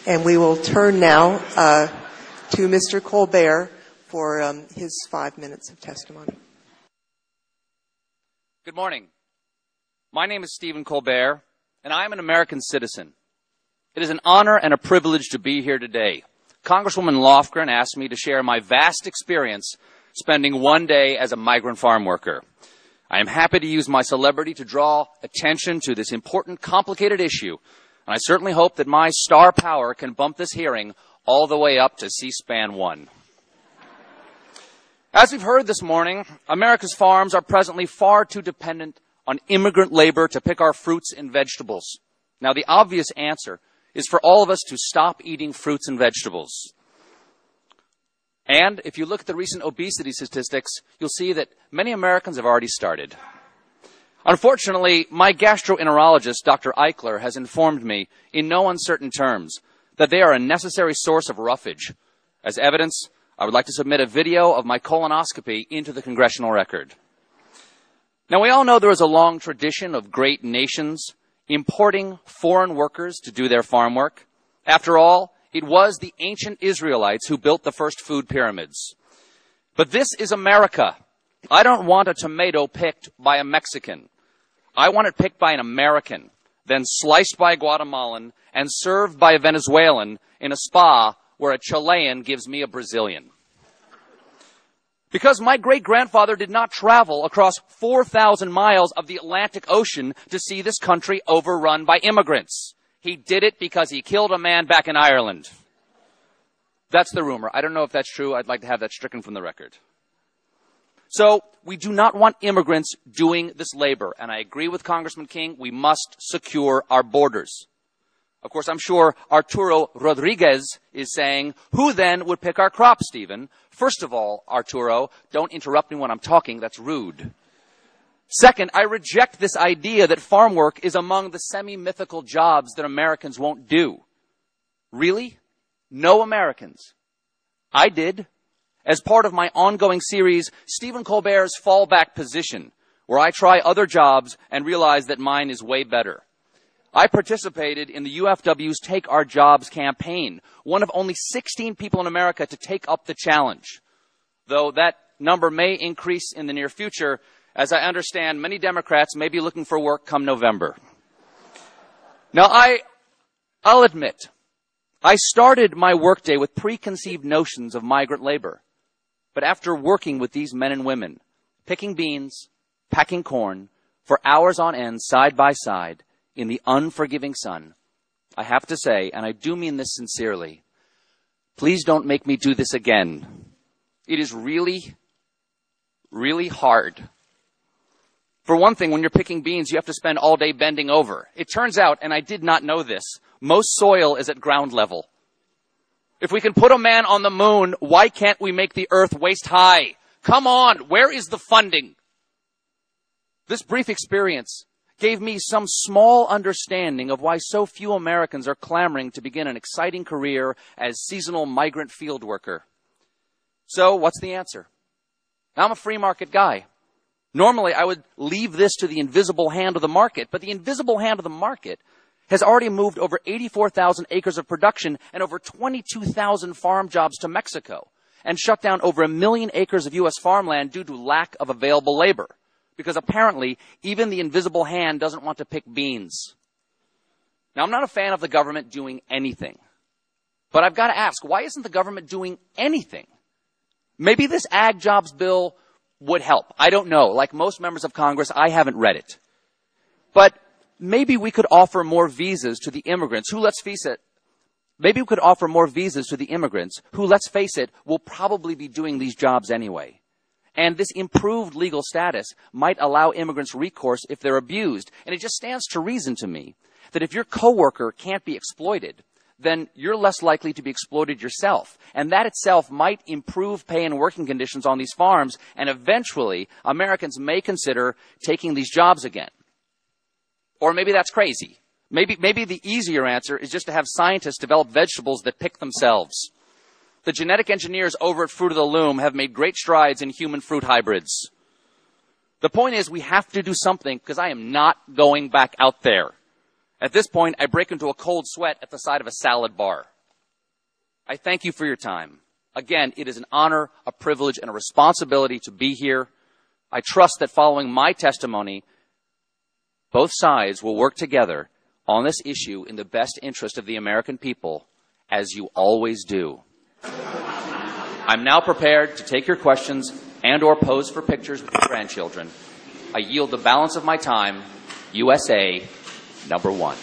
And we will turn now to Mr. Colbert for his 5 minutes of testimony. Good morning. My name is Stephen Colbert, and I am an American citizen. It is an honor and a privilege to be here today. Congresswoman Lofgren asked me to share my vast experience spending one day as a migrant farm worker. I am happy to use my celebrity to draw attention to this important, complicated issue, and I certainly hope that my star power can bump this hearing all the way up to C-SPAN 1. As we've heard this morning, America's farms are presently far too dependent on immigrant labor to pick our fruits and vegetables. Now, the obvious answer is for all of us to stop eating fruits and vegetables. And if you look at the recent obesity statistics, you'll see that many Americans have already started. Unfortunately, my gastroenterologist, Dr. Eichler, has informed me in no uncertain terms that they are a necessary source of roughage. As evidence, I would like to submit a video of my colonoscopy into the congressional record. Now, we all know there is a long tradition of great nations importing foreign workers to do their farm work. After all, it was the ancient Israelites who built the first food pyramids. But this is America. I don't want a tomato picked by a Mexican. I want it picked by an American, then sliced by a Guatemalan, and served by a Venezuelan in a spa where a Chilean gives me a Brazilian. Because my great-grandfather did not travel across 4,000 miles of the Atlantic Ocean to see this country overrun by immigrants. He did it because he killed a man back in Ireland. That's the rumor. I don't know if that's true. I'd like to have that stricken from the record. So we do not want immigrants doing this labor. And I agree with Congressman King. We must secure our borders. Of course, I'm sure Arturo Rodriguez is saying, who then would pick our crops, Stephen? First of all, Arturo, don't interrupt me when I'm talking. That's rude. Second, I reject this idea that farm work is among the semi-mythical jobs that Americans won't do. Really? No Americans. I did. As part of my ongoing series, Stephen Colbert's Fallback Position, where I try other jobs and realize that mine is way better. I participated in the UFW's Take Our Jobs campaign, one of only 16 people in America to take up the challenge. Though that number may increase in the near future, as I understand, many Democrats may be looking for work come November. Now, I'll admit, I started my workday with preconceived notions of migrant labor. But after working with these men and women, picking beans, packing corn, for hours on end, side by side, in the unforgiving sun, I have to say, and I do mean this sincerely, please don't make me do this again. It is really, really hard. For one thing, when you're picking beans, you have to spend all day bending over. It turns out, and I did not know this, most soil is at ground level. If we can put a man on the moon, why can't we make the earth waist high? Come on, where is the funding? This brief experience gave me some small understanding of why so few Americans are clamoring to begin an exciting career as seasonal migrant field worker. So, what's the answer? I'm a free market guy. Normally, I would leave this to the invisible hand of the market, but the invisible hand of the market has already moved over 84,000 acres of production and over 22,000 farm jobs to Mexico and shut down over 1 million acres of U.S. farmland due to lack of available labor. Because apparently, even the invisible hand doesn't want to pick beans. Now, I'm not a fan of the government doing anything. But I've got to ask, why isn't the government doing anything? Maybe this ag jobs bill would help. I don't know. Like most members of Congress, I haven't read it. But maybe we could offer more visas to the immigrants who, let's face it, will probably be doing these jobs anyway. And this improved legal status might allow immigrants recourse if they're abused. And it just stands to reason to me that if your coworker can't be exploited, then you're less likely to be exploited yourself. And that itself might improve pay and working conditions on these farms, and eventually Americans may consider taking these jobs again. Or maybe that's crazy. Maybe the easier answer is just to have scientists develop vegetables that pick themselves. The genetic engineers over at Fruit of the Loom have made great strides in human fruit hybrids. The point is we have to do something because I am not going back out there. At this point, I break into a cold sweat at the side of a salad bar. I thank you for your time. Again, it is an honor, a privilege, and a responsibility to be here. I trust that following my testimony, both sides will work together on this issue in the best interest of the American people, as you always do. I'm now prepared to take your questions and or pose for pictures with your grandchildren. I yield the balance of my time. USA, number one.